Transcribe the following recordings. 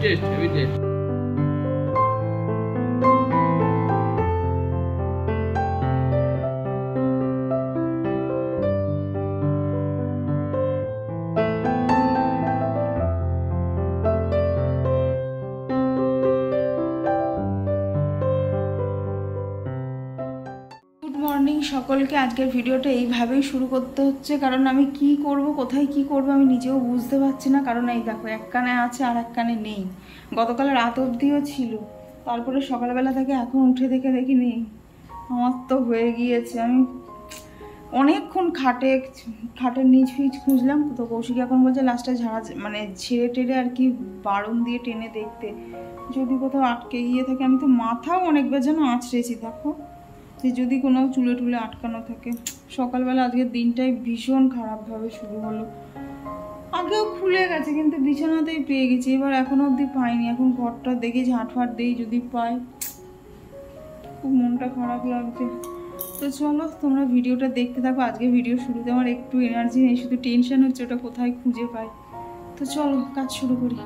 Test, heavy taste. Good morning সকলকে। আজকের ভিডিওটা এইভাবেই শুরু করতে হচ্ছে, কারণ আমি কি করব, কোথায় কি করব আমি নিজেও বুঝতে পারছি না। কারণ এই দেখো, এক কানে আছে আর এক কানে নেই। গতকাল রাত অবধিও ছিল, তারপরে সকালবেলা থেকে এখন উঠে দেখি নেই। আমার তো হয়ে গিয়েছে। আমি অনেকক্ষণ খাটের নিচ ফিচ খুঁজলাম, তো কৌশিক এখন বলছে লাস্টে ঝাড়া মানে ছেড়ে টেড়ে আর কি বারণ দিয়ে টেনে দেখতে যদি কোথাও আটকে গিয়ে থাকে। আমি তো মাথাও অনেকবার যেন আঁচড়েছি, দেখো যে যদি কোনো চুলে টুলে আটকানো থাকে। সকালবেলা আজকের দিনটাই ভীষণ খারাপভাবে শুরু হলো। আগেও খুলে গেছে কিন্তু বিছানাতেই পেয়ে গেছি, এবার এখনো অবধি পাইনি। এখন ঘরটা দেখে ঝাঁটফাট দিই, যদি পাই। খুব মনটা খারাপ লাগছে। তো চলো তোমরা ভিডিওটা দেখতে থাকো। আজকে ভিডিও শুরুতে আমার একটু এনার্জি নেই, শুধু টেনশন হচ্ছে ওটা কোথায় খুঁজে পাই। তো চলো কাজ শুরু করি।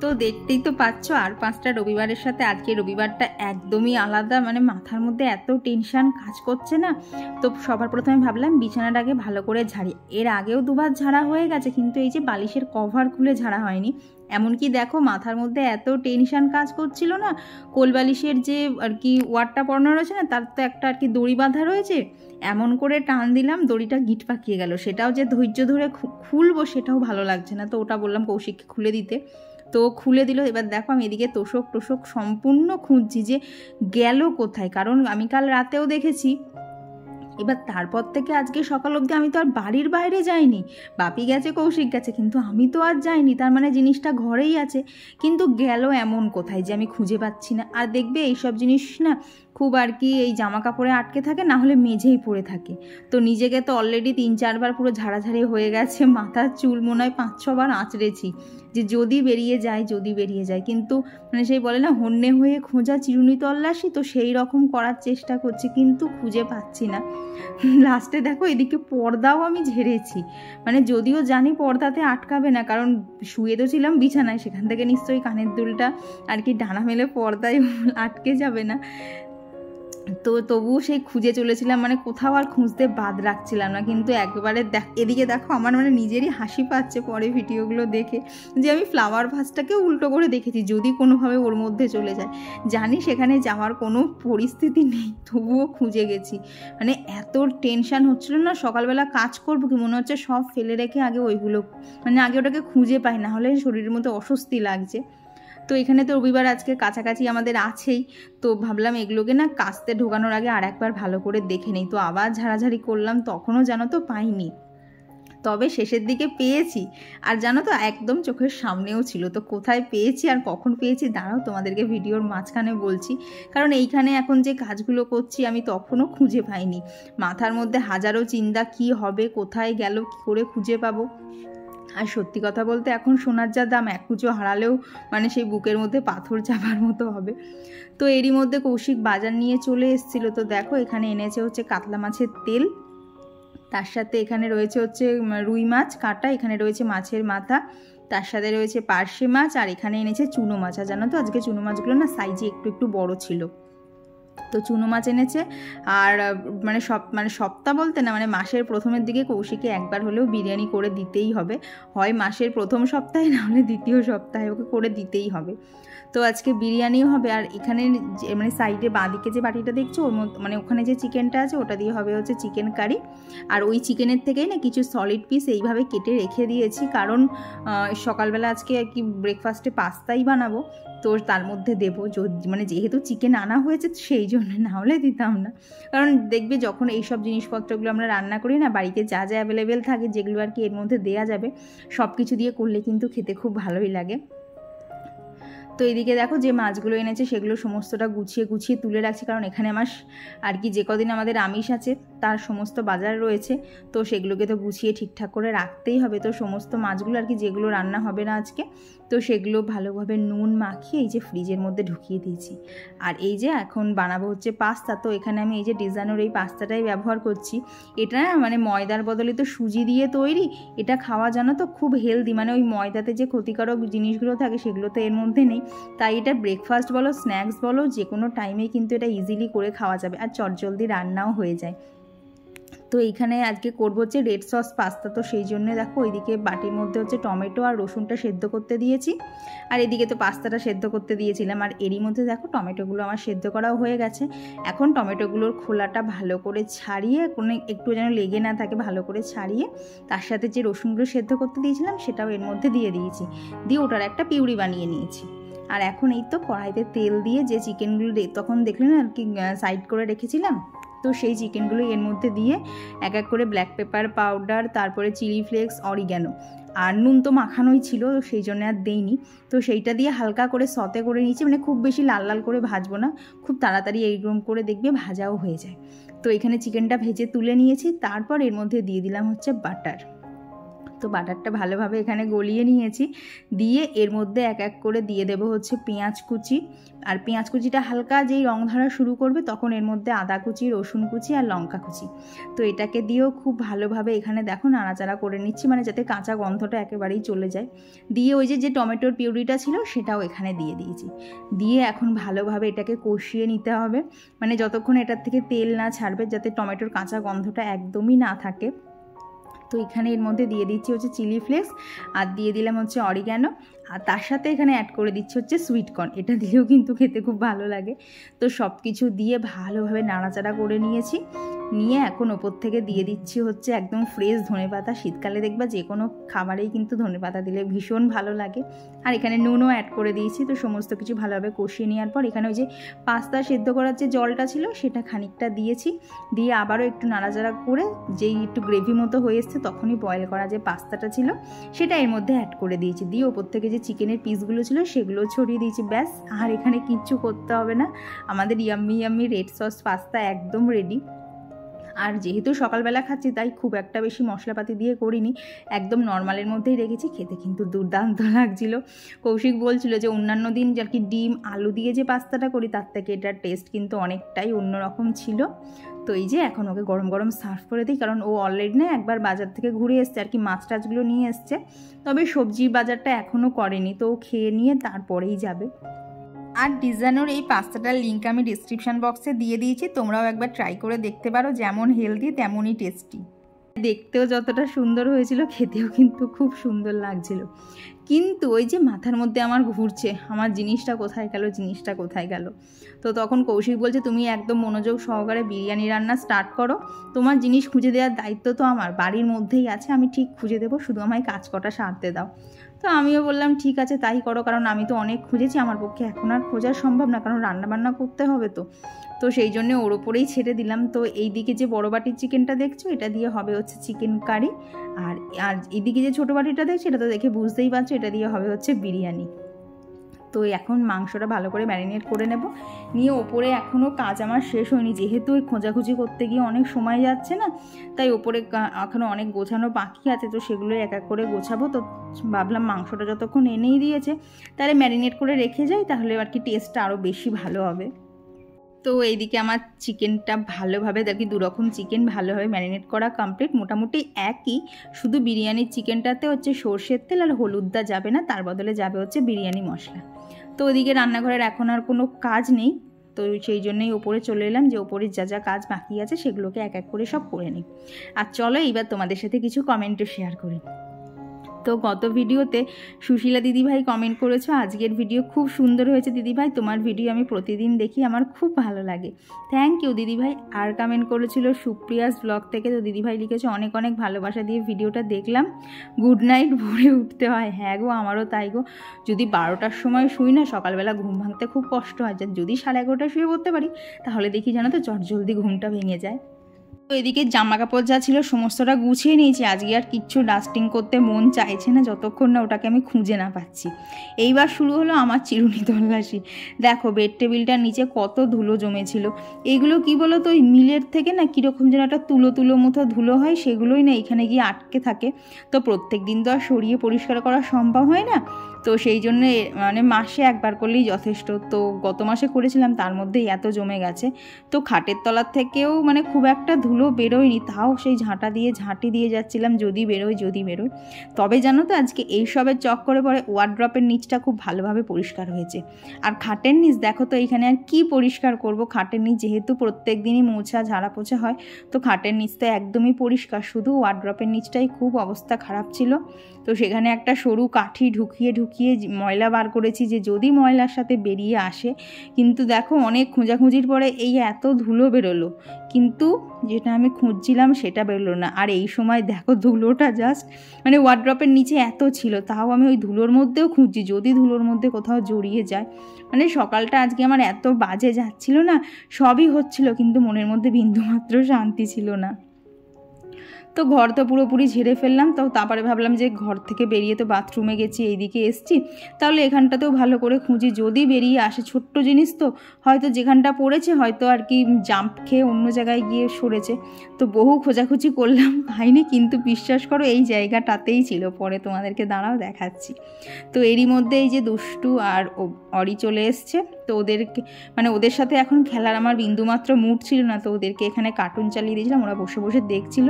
তো দেখতেই তো পাচ্ছ, আর 5টা রবিবারের সাথে আজকে রবিবারটা একদমই আলাদা। মানে মাথার মধ্যে এত টেনশন কাজ করছে না। তো সবার প্রথমে ভাবলাম বিছানাটাকে ভালো করে ঝাড়ি। এর আগেও দুবার ঝাড়া হয়ে গেছে, কিন্তু এই যে বালিশের কভার খুলে ঝাড়া হয়নি। এমনকি দেখো মাথার মধ্যে এত টেনশন কাজ করছিল না, কোলবালিশের যে আর কি ওয়ারটা পরানো রয়েছে না, তার তো একটা আর কি দড়ি বাঁধা রয়েছে। এমন করে টান দিলাম দড়িটা গিট পাকিয়ে গেল। সেটাও যে ধৈর্য ধরে খুলবো সেটাও ভালো লাগছে না। তো ওটা বললাম কৌশিককে খুলে দিতে, তো খুলে দিল। এবার দেখো আমি এদিকে তোষক সম্পূর্ণ খুঁজছি যে গেল কোথায়, কারণ আমি কাল রাতেও দেখেছি। এবার তারপর থেকে আজকে সকাল অবধি আমি তো আর বাড়ির বাইরে যাইনি। বাপি গেছে, কৌশিক গেছে, কিন্তু আমি তো আর যাইনি। তার মানে জিনিসটা ঘরেই আছে, কিন্তু গেল এমন কোথায় যে আমি খুঁজে পাচ্ছি না। আর দেখবে এইসব জিনিস না খুব আর কি এই জামা কাপড়ে আটকে থাকে, না হলে মেঝেই পড়ে থাকে। তো নিজেকে তো অলরেডি 3-4 বার পুরো ঝাড়াঝাড়ি হয়ে গেছে। মাথার চুল মনে হয় 5-6 বার আঁচড়েছি যে যদি বেরিয়ে যায়। কিন্তু মানে সেই বলে না, হন্যে হয়ে খোঁজা চিরুনি তল্লাশি, তো সেই রকম করার চেষ্টা করছি কিন্তু খুঁজে পাচ্ছি না। লাস্টে দেখো এদিকে পর্দাও আমি ঝেড়েছি, মানে যদিও জানি পর্দাতে আটকাবে না, কারণ শুয়ে তো ছিলাম বিছানায়, সেখান থেকে নিশ্চয়ই কানের দুলটা আর কি ডানা মেলে পর্দায় আটকে যাবে না। তো তবুও সেই খুঁজে চলেছিলাম, মানে কোথাও আর খুঁজতে বাদ রাখছিলাম না। কিন্তু একবারে এদিকে দেখো আমার মানে নিজেরই হাসি পাচ্ছে পরে ভিডিওগুলো দেখে, যে আমি ফ্লাওয়ার ভাসটাকে উল্টো করে দেখেছি যদি কোনোভাবে ওর মধ্যে চলে যায়। জানি সেখানে যাওয়ার কোনো পরিস্থিতি নেই, তবুও খুঁজে গেছি। মানে এত টেনশান হচ্ছিল না, সকালবেলা কাজ করবো কি মনে হচ্ছে সব ফেলে রেখে আগে ওইগুলো মানে আগে ওটাকে খুঁজে পাই, না হলে শরীরের মধ্যে অস্বস্তি লাগছে। তো এখানে তো রবিবার আজকে কাছাকাছি আমাদের আছেই, তো ভাবলাম এগুলোকে না কাস্তে ঢোকানোর আগে আর একবার ভালো করে দেখে নেই। তো আবার ঝাড়াঝাড়ি করলাম, তখনও জানো তো পাইনি, তবে শেষের দিকে পেয়েছি। আর জানো তো একদম চোখের সামনেও ছিল। তো কোথায় পেয়েছি আর কখন পেয়েছি দাঁড়াও তোমাদেরকে ভিডিওর মাঝখানে বলছি, কারণ এইখানে এখন যে কাজগুলো করছি আমি তখনও খুঁজে পাইনি। মাথার মধ্যে হাজারো চিন্তা, কি হবে, কোথায় গেল, কী করে খুঁজে পাবো। আর সত্যি কথা বলতে এখন সোনার যা দাম, এক কুচো হারালেও মানে সেই বুকের মধ্যে পাথর চাপার মতো হবে। তো এরই মধ্যে কৌশিক বাজার নিয়ে চলে এসেছিলো। তো দেখো এখানে এনেছে হচ্ছে কাতলা মাছের তেল, তার সাথে এখানে রয়েছে হচ্ছে রুই মাছ কাটা, এখানে রয়েছে মাছের মাথা, তার সাথে রয়েছে পার্শে মাছ, আর এখানে এনেছে চুনো মাছ। আর জানো তো আজকে চুনো মাছগুলো না সাইজে একটু বড় ছিল। তো চুনো মাছ এনেছে। আর মানে সপ্তাহ বলতে না, মানে মাসের প্রথমের দিকে কৌশিকে একবার হলেও বিরিয়ানি করে দিতেই হবে, হয় মাসের প্রথম সপ্তাহে না হলে দ্বিতীয় সপ্তাহে ওকে করে দিতেই হবে। তো আজকে বিরিয়ানিও হবে। আর এখানে মানে সাইডে বাঁদিকে যে বাটিটা দেখছো ওর মধ্যে মানে ওখানে যে চিকেনটা আছে ওটা দিয়ে হবে হচ্ছে চিকেন কারি। আর ওই চিকেনের থেকেই না কিছু সলিড পিস এইভাবে কেটে রেখে দিয়েছি, কারণ সকালবেলা আজকে আর কি ব্রেকফাস্টে পাস্তাই বানাবো, তো তার মধ্যে দেবো। মানে যেহেতু চিকেন আনা হয়েছে সেই জন্য, না হলে দিতাম না। কারণ দেখবে যখন এইসব জিনিসপত্রগুলো আমরা রান্না করি না, বাড়িতে যা যা অ্যাভেলেবেল থাকে যেগুলো আর কি এর মধ্যে দেয়া যাবে সব কিছু দিয়ে করলে কিন্তু খেতে খুব ভালোই লাগে। তো তো এদিকে দেখো যে মাছগুলো এনেছে সেগুলো সমস্তটা গুছিয়ে গুছিয়ে তুলে রাখছি, কারণ এখানে আমার আর কি যে কদিন আমাদের আমিষ আছে তার সমস্ত বাজার রয়েছে, তো সেগুলোকে তো গুছিয়ে ঠিকঠাক করে রাখতেই হবে। তো সমস্ত মাছগুলো আর কি যেগুলো রান্না হবে না আজকে, তো সেগুলো ভালোভাবে নুন মাখিয়ে এই যে ফ্রিজের মধ্যে ঢুকিয়ে দিয়েছি। আর এই যে এখন বানাবো হচ্ছে পাস্তা, তো এখানে আমি এই যে ডিজাইনের এই পাস্তাটাই ব্যবহার করছি। এটা মানে ময়দার বদলে তো সুজি দিয়ে তৈরি, এটা খাওয়া জানো তো খুব হেলদি, মানে ওই ময়দাতে যে ক্ষতিকারক জিনিসগুলো থাকে সেগুলো তো এর মধ্যে নেই। তাই এটা ব্রেকফাস্ট বলো স্ন্যাক্স বলো যে কোনো টাইমে কিন্তু এটা ইজিলি করে খাওয়া যাবে, আর চটজলদি রান্নাও হয়ে যায়। তো এইখানে আজকে করবো হচ্ছে রেড সস পাস্তা, তো সেই জন্য দেখো ওইদিকে বাটির মধ্যে হচ্ছে টমেটো আর রসুনটা সেদ্ধ করতে দিয়েছি, আর এদিকে তো পাস্তাটা সেদ্ধ করতে দিয়েছিলাম। আর এরই মধ্যে দেখো টমেটোগুলো আমার সেদ্ধ করাও হয়ে গেছে। এখন টমেটোগুলোর খোলাটা ভালো করে ছাড়িয়ে, কোনো একটু যেন লেগে না থাকে, ভালো করে ছাড়িয়ে তার সাথে যে রসুনগুলো সেদ্ধ করতে দিয়েছিলাম সেটাও এর মধ্যে দিয়ে দিয়েছি, দিয়ে ওটার একটা পিউরি বানিয়ে নিয়েছি। আর এখন এই তো কড়াইতে তেল দিয়ে যে চিকেনগুলো তখন দেখলেন আর কি সাইড করে রেখেছিলাম, তো সেই চিকেনগুলো এর মধ্যে দিয়ে এক এক করে ব্ল্যাক পেপার পাউডার, তারপরে চিলি ফ্লেক্স, অরিগ্যানো, আর নুন তো মাখানোই ছিল সেই জন্য আর দেইনি, তো সেইটা দিয়ে হালকা করে সতে করে নিয়েছি। মানে খুব বেশি লাল লাল করে ভাজবো না, খুব তাড়াতাড়ি এইরকম করে দেখবে ভাজাও হয়ে যায়। তো এখানে চিকেনটা ভেজে তুলে নিয়েছি, তারপর এর মধ্যে দিয়ে দিলাম হচ্ছে বাটার। তো বাটারটা ভালোভাবে এখানে গলিয়ে নিয়েছি, দিয়ে এর মধ্যে এক এক করে দিয়ে দেবো হচ্ছে পেঁয়াজ কুচি। আর পেঁয়াজ কুচিটা হালকা যেই রং ধরা শুরু করবে তখন এর মধ্যে আদা কুচি, রসুন কুচি আর লঙ্কা কুচি। তো এটাকে দিয়েও খুব ভালোভাবে এখানে দেখো নাড়াচাড়া করে নিচ্ছি, মানে যাতে কাঁচা গন্ধটা একেবারেই চলে যায়। দিয়ে ওই যে টমেটোর পিউরিটা ছিল সেটাও এখানে দিয়ে দিয়েছি, দিয়ে এখন ভালোভাবে এটাকে কষিয়ে নিতে হবে, মানে যতক্ষণ এটার থেকে তেল না ছাড়বে, যাতে টমেটোর কাঁচা গন্ধটা একদমই না থাকে। তো এখানে এর মধ্যে দিয়ে দিচ্ছি হচ্ছে চিলি ফ্লেক্স, আর দিয়ে দিলাম হচ্ছে অরিগ্যানো, আর তার সাথে এখানে অ্যাড করে দিচ্ছি হচ্ছে সুইট কর্ন, এটা দিয়েও কিন্তু খেতে খুব ভালো লাগে। তো সব কিছু দিয়ে ভালোভাবে নাড়াচাড়া করে নিয়েছি, নিয়ে এখন ওপর থেকে দিয়ে দিচ্ছি হচ্ছে একদম ফ্রেশ ধনেপাতা। শীতকালে দেখবা যে কোনো খাবারেই কিন্তু ধনেপাতা দিলে ভীষণ ভালো লাগে। আর এখানে নুনও অ্যাড করে দিয়েছি। তো সমস্ত কিছু ভালোভাবে কষিয়ে নেওয়ার পর এখানে ওই যে পাস্তা সেদ্ধ করার যে জলটা ছিল সেটা খানিকটা দিয়েছি, দিয়ে আবারও একটু নাড়াচাড়া করে যেই একটু গ্রেভি মতো হয়ে এসছে তখনই বয়েল করা যে পাস্তাটা ছিল সেটা এর মধ্যে অ্যাড করে দিয়েছি, দিয়ে ওপর থেকে যে চিকেনের পিসগুলো ছিল সেগুলো ছড়িয়ে দিয়েছি। ব্যাস, আর এখানে কিচ্ছু করতে হবে না, আমাদের yummy yummy red sauce pasta একদম রেডি। আর যেহেতু সকালবেলা খাচ্ছি তাই খুব একটা বেশি মশলাপাতি দিয়ে করিনি, একদম নর্মালের মধ্যেই রেখেছি, খেতে কিন্তু দুর্দান্ত লাগছিল। কৌশিক বলছিল যে অন্যান্য দিন আর কি ডিম আলু দিয়ে যে পাস্তাটা করি তার থেকে এটার টেস্ট কিন্তু অনেকটাই অন্যরকম ছিল। তো এই যে এখন ওকে গরম গরম সার্ভ করে দিই, কারণ ও অলরেডি না একবার বাজার থেকে ঘুরে এসছে আর কি, মাছ টাছগুলো নিয়ে এসছে, তবে সবজি বাজারটা এখনও করেনি, তো ও খেয়ে নিয়ে তারপরেই যাবে। আর ডিজাইনের এই পাস্তাটার লিঙ্ক আমি ডিসক্রিপশান বক্সে দিয়ে দিয়েছি, তোমরাও একবার ট্রাই করে দেখতে পারো, যেমন হেলদি তেমনই টেস্টি। দেখতেও যতটা সুন্দর হয়েছিল খেতেও কিন্তু খুব সুন্দর লাগছিল। কিন্তু ওই যে মাথার মধ্যে আমার ঘুরছে আমার জিনিসটা কোথায় গেল, জিনিসটা কোথায় গেল। তো তখন কৌশিক বলছে তুমি একদম মনোযোগ সহকারে বিরিয়ানি রান্না স্টার্ট করো, তোমার জিনিস খুঁজে দেওয়ার দায়িত্ব তো আমার, বাড়ির মধ্যেই আছে, আমি ঠিক খুঁজে দেবো, শুধু আমায় কাজ কটা সারতে দাও। তো আমিও বললাম ঠিক আছে তাই করো, কারণ আমি তো অনেক খুঁজেছি, আমার পক্ষে এখন আর খোঁজা সম্ভব না, কারণ রান্নাবান্না করতে হবে তো সেই জন্য ওর ওপরেই ছেড়ে দিলাম। তো এই দিকে যে বড় বাটির চিকেনটা দেখছো এটা দিয়ে হবে হচ্ছে চিকেন কারি, আর এইদিকে যে ছোটো বাটিটা দেখছো এটা তো দেখে বুঝতেই পারছো এটা দিয়ে হবে হচ্ছে বিরিয়ানি। তো এখন মাংসটা ভালো করে ম্যারিনেট করে নেব, নিয়ে ওপরে এখনও কাজ আমার শেষ হয়নি, যেহেতু ওই খোঁজাখুঁজি করতে গিয়ে অনেক সময় যাচ্ছে না, তাই ওপরে এখনও অনেক গোছানো বাকি আছে, তো সেগুলো এক এক করে গোছাবো। তো ভাবলাম মাংসটা যতক্ষণ এনেই দিয়েছে তাহলে ম্যারিনেট করে রেখে যাই, তাহলে আর কি টেস্টটা আরও বেশি ভালো হবে। তো এইদিকে আমার চিকেনটা ভালোভাবে দেখি, দুরকম চিকেন ভালোভাবে ম্যারিনেট করা কমপ্লিট, মোটামুটি একই, শুধু বিরিয়ানির চিকেনটাতে হচ্ছে সর্ষের তেল আর হলুদটা যাবে না, তার বদলে যাবে হচ্ছে বিরিয়ানি মশলা। তো ওদিকে রান্নাঘরের এখন আর কোনো কাজ নেই, তো সেই জন্যই ওপরে চলে এলাম যে ওপরে যা যা কাজ বাকি আছে সেগুলোকে এক এক করে সব করে নিই। আর চলো এইবার তোমাদের সাথে কিছু কমেন্টও শেয়ার করি। তো গত ভিডিওতে সুশীলা দিদিভাই কমেন্ট করেছো আজকের ভিডিও খুব সুন্দর হয়েছে দিদিভাই, তোমার ভিডিও আমি প্রতিদিন দেখি, আমার খুব ভালো লাগে, থ্যাংক ইউ দিদিভাই। আর কমেন্ট করেছিল সুপ্রিয়াস ব্লগ থেকে, তো দিদিভাই লিখেছে অনেক অনেক ভালোবাসা দিয়ে ভিডিওটা দেখলাম, গুড নাইট, ভোরে উঠতে হয়। হ্যাঁ গো আমারও তাই গো, যদি 12টার সময় শুই না সকালবেলা ঘুম ভাঙতে খুব কষ্ট হয়, যদি 11:30টায় শুয়ে পড়তে পারি তাহলে দেখি জানো তো চটজলদি ঘুমটা ভেঙে যায়। তো এদিকে জামা কাপড় যা ছিল সমস্তটা গুছিয়ে নিয়েছি। আজকে আর কিচ্ছু ডাস্টিং করতে মন চাইছে না যতক্ষণ না ওটাকে আমি খুঁজে না পাচ্ছি। এইবার শুরু হলো আমার চিরুনি তল্লাশি। দেখো বেড টেবিলটার নিচে কত ধুলো জমেছিল। এইগুলো কি বলো তো, ওই মিলের থেকে না কীরকম যেন একটা তুলো তুলো মতো ধুলো হয়, সেগুলোই না এখানে গিয়ে আটকে থাকে। তো প্রত্যেক দিন তো আর সরিয়ে পরিষ্কার করা সম্ভব হয় না, তো সেই জন্য মানে মাসে একবার করলেই যথেষ্ট। তো গত মাসে করেছিলাম, তার মধ্যেই এত জমে গেছে। তো খাটের তলার থেকেও মানে খুব একটা ধুলো বেরোয়নি, তাও সেই ঝাঁটি দিয়ে যাচ্ছিলাম যদি বেরোয়। তবে জানো তো আজকে এইসবের চক্করে পরে ওয়ার্ড্রপের নিচটা খুব ভালোভাবে পরিষ্কার হয়েছে। আর খাটের নিচ দেখো তো, এইখানে আর কি পরিষ্কার করব, খাটের নিচ যেহেতু প্রত্যেক দিনই মোছা ঝাড়া পোছা হয়, তো খাটের নিচটা একদমই পরিষ্কার, শুধু ওয়ার্ড্রপের নিচটাই খুব অবস্থা খারাপ ছিল। তো সেখানে একটা সরু কাঠি ঢুকিয়ে ময়লা বার করেছি, যে যদি ময়লার সাথে বেরিয়ে আসে। কিন্তু দেখো অনেক খোঁজাখুঁজির পরে এই এত ধুলো বেরোলো, কিন্তু যেটা আমি খুঁজছিলাম সেটা বেরোলো না। আর এই সময় দেখো ধুলোটা জাস্ট মানে ওয়ার্ড্রপের নিচে এত ছিল, তাও আমি ওই ধুলোর মধ্যেও খুঁজছি যদি ধুলোর মধ্যে কোথাও জড়িয়ে যায়। মানে সকালটা আজকে আমার এত বাজে যাচ্ছিল না, সবই হচ্ছিল কিন্তু মনের মধ্যে বিন্দুমাত্র শান্তি ছিল না। তো ঘর তো পুরোপুরি ঝেড়ে ফেললাম। তো তারপরে ভাবলাম যে ঘর থেকে বেরিয়ে তো বাথরুমে গেছি, এইদিকে এসছি, তাহলে এখানটাতেও ভালো করে খুঁজি, যদি বেরিয়ে আসে। ছোট্ট জিনিস তো, হয়তো যেখানটা পড়েছে হয়তো আর কি জাম্প খেয়ে অন্য জায়গায় গিয়ে সরেছে। তো বহু খোঁজাখুঁজি করলাম, পাইনি, কিন্তু বিশ্বাস করো এই জায়গাটাতেই ছিল। পরে তোমাদেরকে দাঁড়াও দেখাচ্ছি। তো এরই মধ্যে এই যে দুষ্টু আর অরি চলে এসছে। তো ওদেরকে মানে ওদের সাথে এখন খেলার আমার বিন্দুমাত্র মুড ছিল না, তো ওদেরকে এখানে কার্টুন চালিয়ে দিয়েছিলাম, ওরা বসে বসে দেখছিল।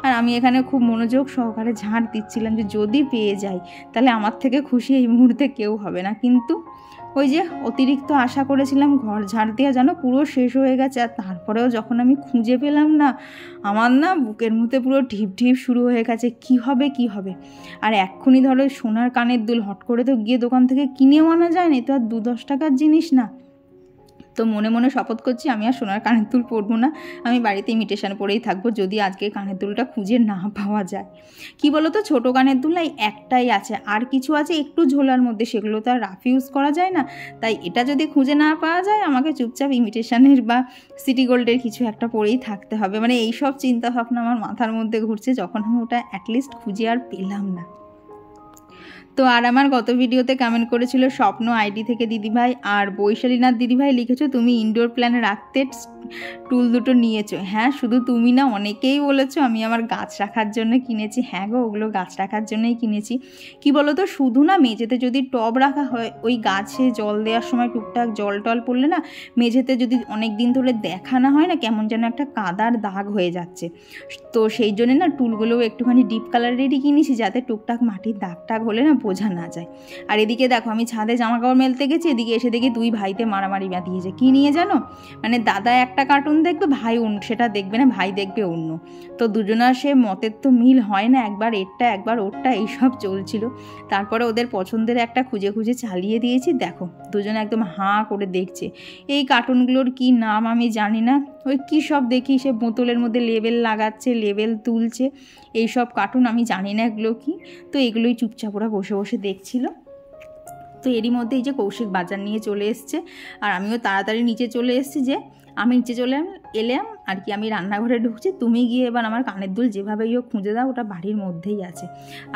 আর আমি এখানে খুব মনোযোগ সহকারে ঝাড় দিচ্ছিলাম, যে যদি পেয়ে যাই তাহলে আমার থেকে খুশি এই মুহূর্তে কেউ হবে না। কিন্তু ওই যে অতিরিক্ত আশা করেছিলাম ঘর ঝাড় দেওয়া যেন পুরো শেষ হয়ে গেছে। আর তারপরেও যখন আমি খুঁজে পেলাম না, আমার না বুকের মধ্যে পুরো ঢিপ শুরু হয়ে গেছে, কি হবে। আর এক্ষুনি ধরো সোনার কানের দুল হট করে তো গিয়ে দোকান থেকে কিনেও আনা যায় না, তো আর 2-10 টাকার জিনিস না। তো মনে মনে শপথ করছি আমি আর সোনার কানের দুল পরবো না, আমি বাড়িতে ইমিটেশন পরেই থাকবো, যদি আজকে কানের দুলটা খুঁজে না পাওয়া যায়। কি বলো তো, ছোটো কানের দুল একটাই আছে, আর কিছু আছে একটু ঝোলার মধ্যে, সেগুলো তো আর রাফ ইউজ করা যায় না। তাই এটা যদি খুঁজে না পাওয়া যায়, আমাকে চুপচাপ ইমিটেশনের বা সিটি গোল্ডের কিছু একটা পরেই থাকতে হবে। মানে এইসব চিন্তাভাবনা আমার মাথার মধ্যে ঘুরছে, যখন আমি ওটা অ্যাটলিস্ট খুঁজে আর পেলাম না। তো আর আমার গত ভিডিওতে কমেন্ট করেছিল স্বপ্ন আইডি থেকে দিদিভাই আর বৈশালীনাথ দিদিভাই, লিখেছো তুমি ইনডোর প্ল্যানে রাখতে টুল দুটো নিয়েছো। হ্যাঁ, শুধু তুমি না, অনেকেই বলেছো আমি আমার গাছ রাখার জন্য কিনেছি। হ্যাঁ গো, ওগুলো গাছ রাখার জন্যই কিনেছি। কি বলো তো, শুধু না মেঝেতে যদি টব রাখা হয়, ওই গাছে জল দেওয়ার সময় টুকটাক জল টল পড়লে না, মেঝেতে যদি অনেক দিন ধরে দেখা না হয় না, কেমন যেন একটা কাদার দাগ হয়ে যাচ্ছে। তো সেই জন্য না টুলগুলোও একটুখানি ডিপ কালারেরই কিনেছি, যাতে টুকটাক মাটির দাগ টাগ হলে না বোঝা না যায়। আর এদিকে দেখো আমি ছাদে জামা কাপড় মেলতে গেছি, এদিকে এসে দেখি দুই ভাইতে মারামারি বাঁধিয়েছে। কি নিয়ে জানো, মানে দাদা একটা কার্টুন দেখবে, ভাই সেটা দেখবে না, ভাই দেখবে অন্য। তো দুজনার সে মতের তো মিল হয় না, একবার এরটা একবার ওরটা, এইসব চলছিল। তারপরে ওদের পছন্দের একটা খুঁজে চালিয়ে দিয়েছি। দেখো দুজনে একদম হাঁ করে দেখছে। এই কার্টুনগুলোর কি নাম আমি জানি না, ওই কী সব দেখি, সে বোতলের মধ্যে লেবেল লাগাচ্ছে, লেবেল তুলছে, এইসব কার্টুন আমি জানি না এগুলো কি। তো এগুলোই চুপচাপ ওরা বসে বসে দেখছিল। তো এরই মধ্যে এই যে কৌশিক বাজার নিয়ে চলে এসছে, আর আমিও তাড়াতাড়ি নিচে চলে এসেছি। যে আমি নিচে এলাম আর কি, আমি রান্নাঘরে ঢুকছি, তুমি গিয়ে এবার আমার কানের দুল যেভাবেই হোক খুঁজে দাও, ওটা বাড়ির মধ্যেই আছে।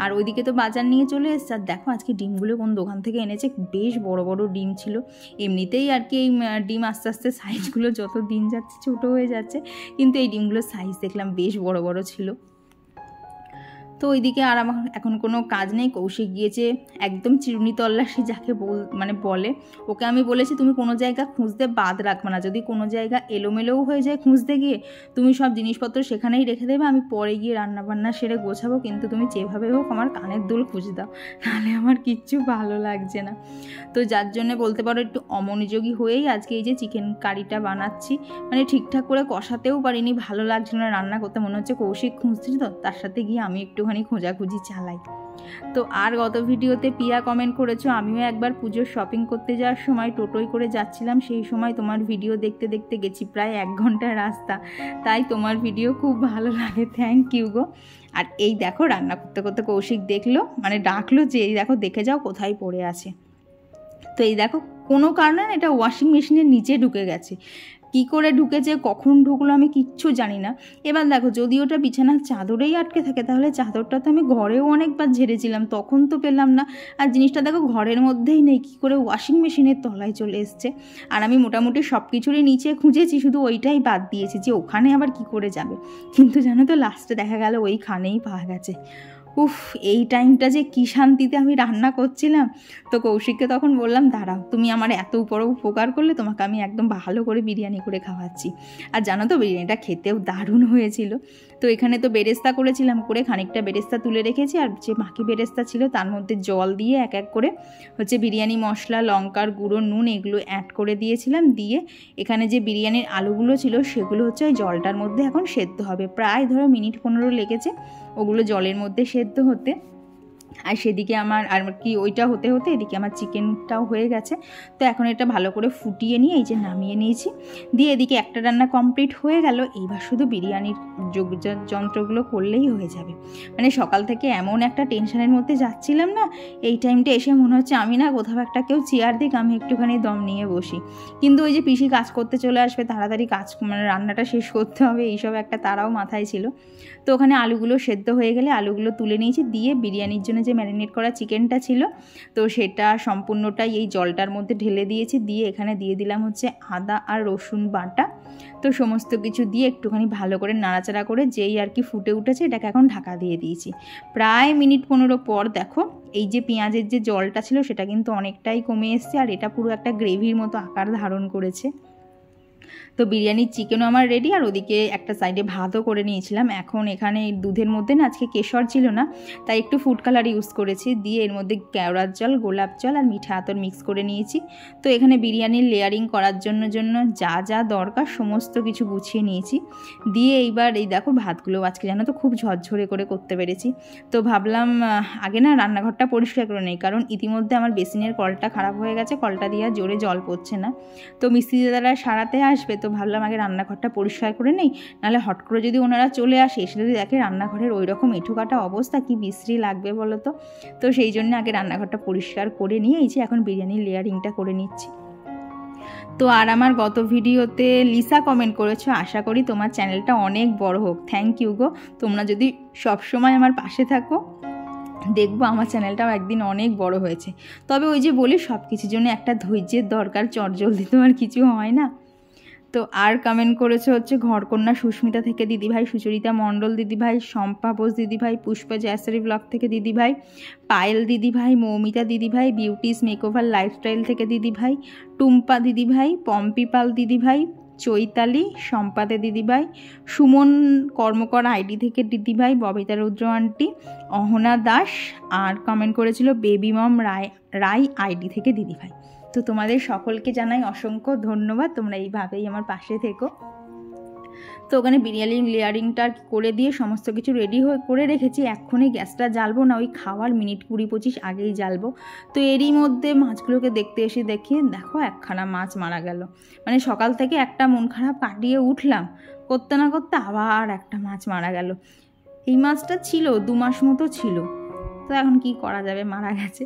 আর ওইদিকে তো বাজার নিয়ে চলে এসছে। আর দেখো আজকে ডিমগুলো কোন দোকান থেকে এনেছে, বেশ বড় বড় ডিম ছিল। এমনিতেই আর কি এই ডিম আস্তে আস্তে সাইজগুলো যত দিন যাচ্ছে ছোটো হয়ে যাচ্ছে, কিন্তু এই ডিমগুলোর সাইজ দেখলাম বেশ বড় বড় ছিল। তো ওইদিকে আর আমার এখন কোনো কাজ নেই। কৌশিক গিয়েছে একদম চিরুনি তল্লাশি যাকে বলে, ওকে আমি বলেছি তুমি কোনো জায়গা খুঁজতে বাদ রাখবে না, যদি কোনো জায়গা এলোমেলোও হয়ে যায় খুঁজতে গিয়ে, তুমি সব জিনিসপত্র সেখানেই রেখে দেবে, আমি পরে গিয়ে রান্নাবান্না সেরে গোছাবো, কিন্তু তুমি যেভাবে হোক আমার কানের দুল খুঁজে দাও, নাহলে আমার কিচ্ছু ভালো লাগছে না। তো যার জন্য বলতে পারো একটু অমনোযোগী হয়েই আজকে এই যে চিকেন কারিটা বানাচ্ছি, মানে ঠিকঠাক করে কষাতেও পারিনি, ভালো লাগছিল না রান্না করতে, মনে হচ্ছে কৌশিক খুঁজছি তো তার সাথে গিয়ে আমি একটুখানি খোঁজাখুঁজি চালাই। তো আর গত ভিডিওতে পিয়া কমেন্ট করেছো, আমিও একবার পুজোর শপিং করতে যাওয়ার সময় টোটোয় করে যাচ্ছিলাম, সেই সময় তোমার ভিডিও দেখতে দেখতে গেছি, প্রায় 1 ঘন্টার রাস্তা, তাই তোমার ভিডিও খুব ভালো লাগে, থ্যাংক ইউ গো। আর এই দেখো রান্না করতে করতে কৌশিক দেখলো, মানে ডাকলো যে এই দেখো দেখে যাও কোথায় পড়ে আছে। তো এই দেখো কোনো কারণে এটা ওয়াশিং মেশিনের নিচে ঢুকে গেছে, কি করে ঢুকেছে, কখন ঢুকলো আমি কিচ্ছু জানি না। এবার দেখো, যদি ওটা বিছানার চাদরেই আটকে থাকে তাহলে চাদরটা তো আমি ঘরেও অনেকবার ঝেড়েছিলাম, তখন তো পেলাম না। আর জিনিসটা দেখো ঘরের মধ্যেই নেই, কী করে ওয়াশিং মেশিনের তলায় চলে এসছে। আর আমি মোটামুটি সব কিছুরই নিচে খুঁজেছি, শুধু ওইটাই বাদ দিয়েছি যে ওখানে আবার কি করে যাবে। কিন্তু জানো তো লাস্টে দেখা গেল ওইখানেই পাওয়া গেছে। উফ, এই টাইমটা যে কী শান্তিতে আমি রান্না করছিলাম। তো কৌশিককে তখন বললাম, দাঁড়াও, তুমি আমার এত বড় উপকার করলে, তোমাকে আমি একদম ভালো করে বিরিয়ানি করে খাওয়াচ্ছি। আর জানো তো বিরিয়ানিটা খেতেও দারুণ হয়েছিল। তো এখানে তো বেরেস্তা করেছিলাম, করে খানিকটা বেরেস্তা তুলে রেখেছি, আর যে বাকি বেরেস্তা ছিল তার মধ্যে জল দিয়ে এক এক করে হচ্ছে বিরিয়ানি মশলা, লঙ্কার গুঁড়ো, নুন এগুলো অ্যাড করে দিয়েছিলাম। দিয়ে এখানে যে বিরিয়ানির আলুগুলো ছিল সেগুলো হচ্ছে ওই জলটার মধ্যে এখন সেদ্ধ হবে। প্রায় ধরো মিনিট 15 লেগেছে ওগুলো জলের মধ্যে সেদ্ধ হতে। আর সেদিকে আমার আর কি ওইটা হতে হতে এদিকে আমার চিকেনটাও হয়ে গেছে। তো এখন এটা ভালো করে ফুটিয়ে নিয়ে এই যে নামিয়ে নিয়েছি। দিয়ে এদিকে একটা রান্না কমপ্লিট হয়ে গেল। এইবার শুধু বিরিয়ানির যন্ত্রগুলো করলেই হয়ে যাবে। মানে সকাল থেকে এমন একটা টেনশনের মধ্যে যাচ্ছিলাম না, এই টাইমটা এসে মনে হচ্ছে আমি না কোথাও একটা কেউ চেয়ার দিক, আমি একটুখানি দম নিয়ে বসি। কিন্তু ওই যে পিসি কাজ করতে চলে আসবে, তাড়াতাড়ি কাজ মানে রান্নাটা শেষ করতে হবে, এইসব একটা তারাও মাথায় ছিল। তো ওখানে আলুগুলো সেদ্ধ হয়ে গেলে আলুগুলো তুলে নিয়েছি। দিয়ে বিরিয়ানির জন্য যে ম্যারিনেট করা চিকেনটা ছিল তো সেটা সম্পূর্ণটাই এই জলটার মধ্যে ঢেলে দিয়েছি। দিয়ে এখানে দিয়ে দিলাম হচ্ছে আদা আর রসুন বাটা। তো সমস্ত কিছু দিয়ে একটুখানি ভালো করে নাড়াচাড়া করে যেই আর কি ফুটে উঠেছে এটাকে এখন ঢাকা দিয়ে দিয়েছি। প্রায় মিনিট 15 পর দেখো এই যে পেঁয়াজের যে জলটা ছিল সেটা কিন্তু অনেকটাই কমে এসছে, আর এটা পুরো একটা গ্রেভির মতো আকার ধারণ করেছে। তো বিরিয়ানির চিকেনও আমার রেডি, আর ওদিকে একটা সাইডে ভাতও করে নিয়েছিলাম। এখন এখানে দুধের মধ্যে না আজকে কেশর ছিল না, তাই একটু ফুড কালার ইউজ করেছি। দিয়ে এর মধ্যে কেওড়ার জল, গোলাপ জল আর মিঠা আতর মিক্স করে নিয়েছি। তো এখানে বিরিয়ানির লেয়ারিং করার জন্য যা যা দরকার সমস্ত কিছু গুছিয়ে নিয়েছি। দিয়ে এইবার এই দেখো ভাতগুলো আজকে জানো তো খুব ঝরঝরে করে করতে পেরেছি। তো ভাবলাম আগে না রান্নাঘরটা পরিষ্কার করে নেই, কারণ ইতিমধ্যে আমার বেসিনের কলটা খারাপ হয়ে গেছে, কলটা দিয়ে জোরে জল পড়ছে না। তো মিস্ত্রি দাদারা সারাতে আসবে, তো ভাবলাম আগে রান্নাঘরটা পরিষ্কার করে নেই, নাহলে হট করে যদি ওনারা চলে আসে এসে যদি দেখে রান্নাঘরের ওই রকম এঁঠোকাটা অবস্থা, কি বিশ্রী লাগবে বলো তো। তো সেই জন্য আগে রান্নাঘরটা পরিষ্কার করে নিয়ে এই যে এখন বিরিয়ানির লেয়ারিংটা করে নিচ্ছি। তো আর আমার গত ভিডিওতে লিসা কমেন্ট করেছো, আশা করি তোমার চ্যানেলটা অনেক বড় হোক। থ্যাংক ইউ গো, তোমরা যদি সবসময় আমার পাশে থাকো দেখবো আমার চ্যানেলটাও একদিন অনেক বড় হয়েছে। তবে ওই যে বলি সব কিছুর জন্য একটা ধৈর্যের দরকার, চটজলদি তো আর কিছু হয় না। তো আর কমেন্ট করেছে হচ্ছে ঘরকন্যা সুস্মিতা থেকে দিদিভাই, সুচরিতা মণ্ডল দিদিভাই, শম্পা বোস দিদিভাই, পুষ্পা জয়সরি ব্লগ থেকে দিদিভাই, পায়েল দিদিভাই, মৌমিতা দিদিভাই, বিউটিস মেকওভার লাইফস্টাইল থেকে দিদিভাই, টুম্পা দিদিভাই, পম্পি পাল দিদিভাই, চৈতালি, সম্পাদে দিদিভাই, সুমন কর্মকর আইডি থেকে দিদিভাই, ববিতা রুদ্র আন্টি, অহনা দাস, আর কমেন্ট করেছিল বেবি মম রায় আইডি থেকে দিদিভাই। তো তোমাদের সকলকে জানাই অসংখ্য ধন্যবাদ, তোমরা এইভাবেই আমার পাশে থেকো। তো ওখানে বিরিয়ানি লেয়ারিংটা করে দিয়ে সমস্ত কিছু রেডি করে রেখেছি। এক্ষুনি গ্যাসটা জ্বালবো না, ওই খাওয়ার মিনিট 20-25 আগেই জ্বালবো। তো এরই মধ্যে মাছগুলোকে দেখতে এসে দেখি দেখো একখানা মাছ মারা গেল। মানে সকাল থেকে একটা মন খারাপ কাটিয়ে উঠলাম, করতে না করতে আবার একটা মাছ মারা গেল। এই মাছটা ছিল 2 মাস মতো ছিল, তো এখন কি করা যাবে, মারা গেছে।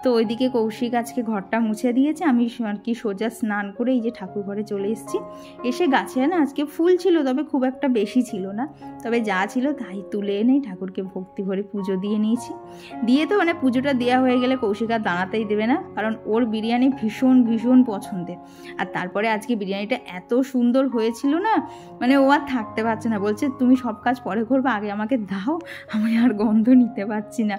তো ওইদিকে কৌশিক আজকে ঘরটা মুছে দিয়েছে, আমি আর কি সোজা স্নান করে এই যে ঠাকুর ঘরে চলে এসেছি। এসে গাছে না আজকে ফুল ছিল, তবে খুব একটা বেশি ছিল না, তবে যা ছিল তাই তুলে এনেই ঠাকুরকে ভক্তি ভরে পুজো দিয়ে নিয়েছি। দিয়ে তো মানে পুজোটা দেওয়া হয়ে গেলে কৌশিক আর দাঁড়াতেই দেবে না, কারণ ওর বিরিয়ানি ভীষণ ভীষণ পছন্দের। আর তারপরে আজকে বিরিয়ানিটা এত সুন্দর হয়েছিল না, মানে ও আর থাকতে পারছে না, বলছে তুমি সব কাজ পরে করবে, আগে আমাকে দাও, আমি আর গন্ধ নিতে পারছি না।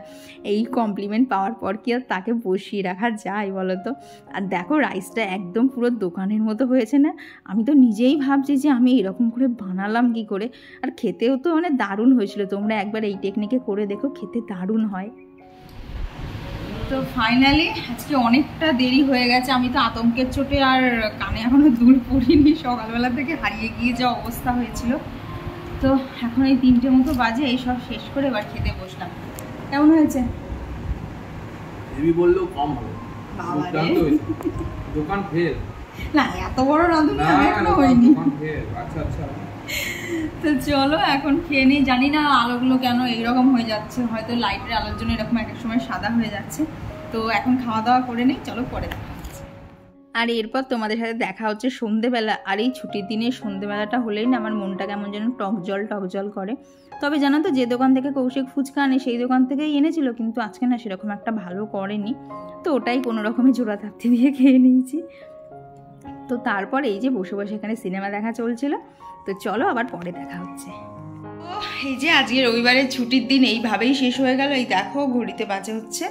এই কমপ্লিমেন্ট পাওয়ার পর কি আর তাকে বসিয়ে রাখা যায় বলো তো। আর দেখো রাইসটা একদম পুরো দোকানের মতো হয়েছে না, আমি তো নিজেই ভাবছি যে আমি এরকম করে বানালাম কি করে। আর খেতেও তো মানে দারুণ হয়েছিল, তোমরা একবার এই টেকনিকে করে দেখো, খেতে দারুণ হয়। তো ফাইনালি আজকে অনেকটা দেরি হয়ে গেছে, আমি তো আতঙ্কের চোটে আর কানে এখনো দুল পড়িনি, সকালবেলা থেকে হারিয়ে গিয়ে যা অবস্থা হয়েছিল। তো এখন এই 3টে মতো বাজে, এই সব শেষ করে এবার খেতে বসলাম। কেমন হয়েছে? হেভি বললেও কম হবে, দোকান ফেল না, এত বড় রাঁধুনি আমি এখনো হইনি। আচ্ছা আচ্ছা, তো চলো এখন খেয়ে নিই। জানি না আলোগুলো কেন এইরকম হয়ে যাচ্ছে, হয়তো লাইটের আলোর জন্য এরকম এক সময় সাদা হয়ে যাচ্ছে। তো এখন খাওয়া দাওয়া করে নিই, চলো পরে দেখা হচ্ছে। আর এরপর তোমাদের সাথে দেখা হচ্ছে সন্ধেবেলা। আর এই ছুটির দিনে সন্ধেবেলাটা হলেই না আমার মনটা কেমন যেন টক জল করে। তবে জানো তো, যে দোকান থেকে কৌশিক ফুচকা আনে সেই দোকান থেকেই এনেছিল, কিন্তু আজকে না সেরকম একটা ভালো করেনি, তো ওটাই কোনো রকমে জোড়া থাপ্তি দিয়ে খেয়ে নিয়েছি। তো তারপর এই যে বসে বসে এখানে সিনেমা দেখা চলছিল। তো চলো আবার পরে দেখা হচ্ছে। এই যে আজকে রবিবারের ছুটির দিন এইভাবেই শেষ হয়ে গেল। এই দেখো ঘড়িতে বাজে হচ্ছে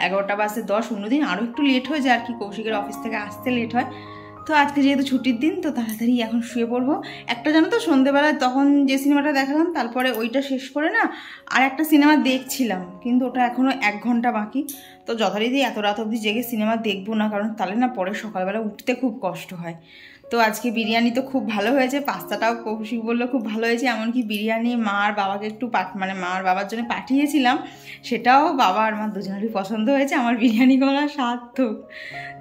11:10, অন্যদিন আরও একটু লেট হয়ে যায় আর কি, কৌশিকের অফিস থেকে আসতে লেট হয়। তো আজকে যেহেতু ছুটির দিন তো তাড়াতাড়ি এখন শুয়ে পড়বো। একটা জানো তো, সন্ধেবেলায় তখন যে সিনেমাটা দেখালাম তারপরে ওইটা শেষ করে না আর একটা সিনেমা দেখছিলাম, কিন্তু ওটা এখনও 1 ঘন্টা বাকি। তো যথারীতি এত রাত অবধি জেগে সিনেমা দেখবো না, কারণ তাহলে না পরে সকালবেলা উঠতে খুব কষ্ট হয়। তো আজকে বিরিয়ানি তো খুব ভালো হয়েছে, পাস্তাটাও কৌশিক বললো খুব ভালো হয়েছে। এমনকি বিরিয়ানি মা আর বাবাকে একটু মা আর বাবার জন্য পাঠিয়েছিলাম, সেটাও বাবা আর মা দুজনেরই পছন্দ হয়েছে। আমার বিরিয়ানি করা সার্থক।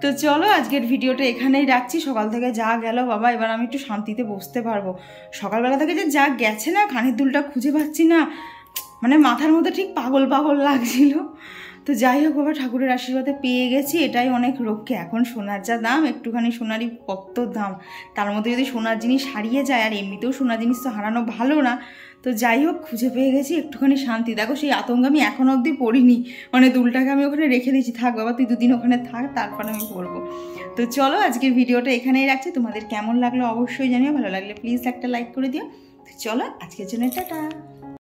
তো চলো আজকের ভিডিওটা এখানেই রাখছি। সকাল থেকে যা গেল বাবা, এবার আমি একটু শান্তিতে বসতে পারবো। সকালবেলা থেকে যে যা গেছে না, কানের দুলটা খুঁজে পাচ্ছি না, মানে মাথার মধ্যে ঠিক পাগল পাগল লাগছিল। তো যাই হোক বাবা, ঠাকুরের আশীর্বাদে পেয়ে গেছি, এটাই অনেক রক্ষে। এখন সোনার যা দাম, একটুখানি সোনারই কত দাম, তার মধ্যে যদি সোনার জিনিস হারিয়ে যায়, আর এমনিতেও সোনার জিনিস তো হারানো ভালো না। তো যাই হোক খুঁজে পেয়ে গেছি, একটুখানি শান্তি। দেখো সেই আতঙ্ক আমি এখন অবধি পড়িনি, মানে দুলটাকে আমি ওখানে রেখে দিয়েছি। থাক বাবা, তুই 2 দিন ওখানে থাক, তারপর আমি পড়বো। তো চলো আজকের ভিডিওটা এখানেই রাখছি। তোমাদের কেমন লাগলো অবশ্যই জানিও, ভালো লাগলে প্লিজ একটা লাইক করে দিও। তো চলো আজকের জন্য টাটা।